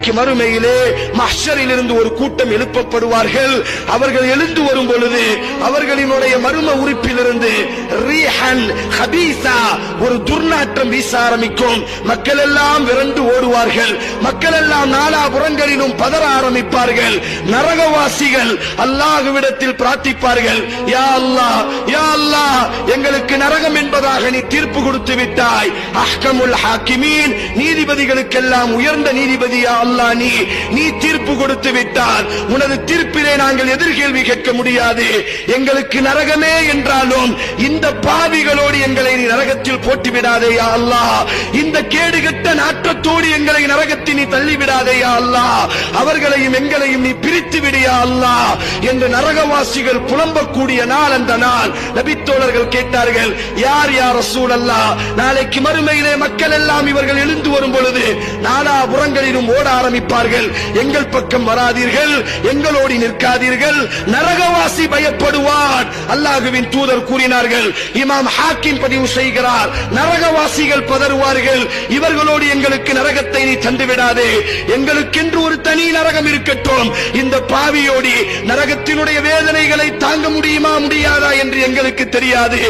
நாளைக்கு மறுமையிலே மஹ்ஷரில் இருந்து ஒரு கூட்டம் எழுப்பப்படுவார்கள். அவர்கள் எழுந்து வரும் பொழுது அவர்களினுடைய மர்ம உறுப்பிலிருந்து ரீஹன் ஹபீஸா ஒரு துர்நாற்றம் வீச ஆரம்பிக்கும். மக்கள் எல்லாம் விரண்டு ஓடுவார்கள். மக்கள் எல்லாம் நாலாபுறங்களிலும் பதற ஆரம்பிப்பார்கள். நரகவாசிகள் அல்லாஹ்விடத்தில் பிரார்த்திப்பார்கள், யா அல்லாஹ், யா அல்லாஹ், எங்களுக்கு நரகம் என்பதாக நீ தீர்ப்பு கொடுத்து விட்டாய். அஹ்கமுல் ஹாக்கிமீன், நீதிபதிகளுக்கெல்லாம் உயர்ந்த நீதிபதி யா அல்லாஹ், நீ தீர்ப்பு கொடுத்து விட்டால் உனது தீர்ப்பிலே நாங்கள் எதிர்கேள்வி கேட்க முடியாது. எங்களுக்கு நரகமே என்றாலும் இந்த பாவிகளோடு எங்களை நீ நரகத்தில் போட்டு விடாதே யா அல்லாஹ். இந்த கேடுகட்ட நாற்றத்தோடு எங்களை நரகத்தில் நீ தள்ளிவிடாதே யா அல்லாஹ். அவர்களையும் எங்களையும் நீ பிரித்து விடு யா அல்லாஹ் என்று நரகவாசிகள் புலம்பக்கூடிய நாள் அந்த நாள். நபித்தோழர்கள் கேட்டார்கள், யார் யா ரசூலல்லாஹ், நாளைக்கு மறுமையிலே மக்கள் எல்லாம் இவர்கள் எழுந்து வரும் பொழுது நாலாபுறங்களிலும் ஓட ஆரம்பிப்பார்கள். எங்கள் பக்கம் வராதீர்கள், எங்களோடு நிற்காதீர்கள், நரகவாசி பயப்படுவான். அல்லாஹ்வின் தூதர் கூறினார்கள், இமாம் ஹாக்கிம் பதிவு செய்கிறார், நரகவாசிகள் பதறுவார்கள், இவர்களோடு எங்களுக்கு நரகத்தை நீ தந்துவிடாதே, எங்களுக்கென்று ஒரு தனி நரகம் இருக்கட்டும். இந்த பாவியோடி நரகத்தினுடைய வேதனைகளை தாங்க முடியுமா முடியாதா என்று எங்களுக்கு தெரியாது.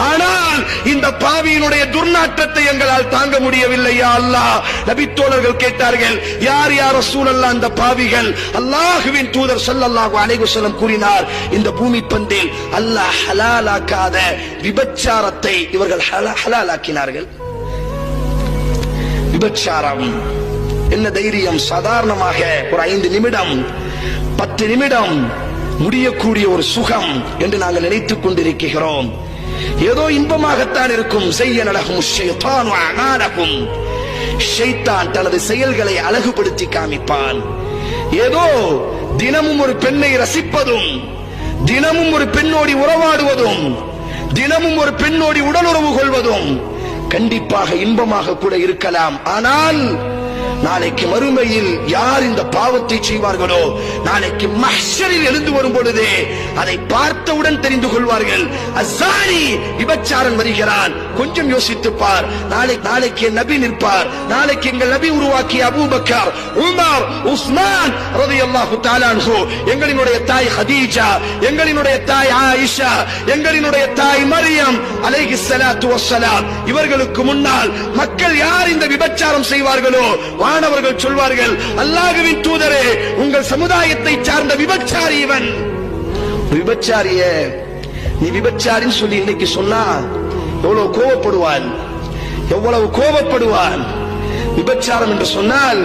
ஆனால் இந்த பாவியினுடைய துர்நாற்றத்தை எங்களால் தாங்க முடியவில்லை யா அல்லாஹ். நபித்தோழர்கள் கேட்டார்கள், யார் யா ரசூலல்லாஹ் அந்த பாவிகள்? அல்லாஹ்வின் தூதர் ஸல்லல்லாஹு அலைஹி வஸல்லம் கூறினார், இந்த பூமி பந்தில் அல்லாஹ் ஹலாலாக்காத விபச்சாரத்தை இவர்கள் ஹலாலாக்கினார்கள். விபச்சாரம் என்ன தைரியம்? சாதாரணமாக ஒரு 5 நிமிடம் 10 நிமிடம் முடியக்கூடிய ஒரு சுகம் என்று நாங்கள் நினைத்துக் கொண்டிருக்கிறோம். ஏதோ இன்பமாகத்தான் இருக்கும். ஸய்யன லஹும் ஷைத்தானு அமாலஹும், ஷைத்தான் தனது செயல்களை அழகுபடுத்தி காமிப்பான். ஏதோ தினமும் ஒரு பெண்ணை ரசிப்பதும், தினமும் ஒரு பெண்ணோடி உறவாடுவதும், தினமும் ஒரு பெண்ணோடி உடலுறவு கொள்வதும் கண்டிப்பாக இன்பமாக கூட இருக்கலாம். ஆனால் நாளைக்கு மறுமையில் யார் இந்த பாவத்தை செய்வார்களோ, நாளைக்கு மஹ்ஷரில் எழுந்து வரும் பொழுது அதை பார்த்தவுடன் தெரிந்து கொள்வார்கள். அஸ்ஸானி, விபச்சாரன் வருகிறான். கொஞ்சம் யோசித்து பார். நாளைக்கு நபி நிற்பார். நாளைக்கு எங்கள் நபி உருவாக்கிய அபூபக்கர், உமர், உஸ்மான் ரலியல்லாஹு தஆலா அன்ஹு, எங்களினுடைய தாய் ஹதீஜா, எங்களினுடைய தாய் ஆயிஷா, எங்களினுடைய தாய் மரியம் அலைஹிஸ்ஸலாத்து வஸ்ஸலாம், இவர்களுக்கு முன்னால் மக்கள் யார் இந்த விபச்சாரம் செய்வார்களோ வானவர்கள் சொல்வார்கள், அல்லாஹ்வின் தூதரே, உங்கள் சமுதாயத்தை சார்ந்த விபச்சாரி இவன். விபச்சாரிய நீ விபச்சாரின்னு சொல்லி இன்னைக்கு சொன்னா எவ்வளவு கோபப்படுவான், எவ்வளவு கோபப்படுவான். விபச்சாரம் என்று சொன்னால்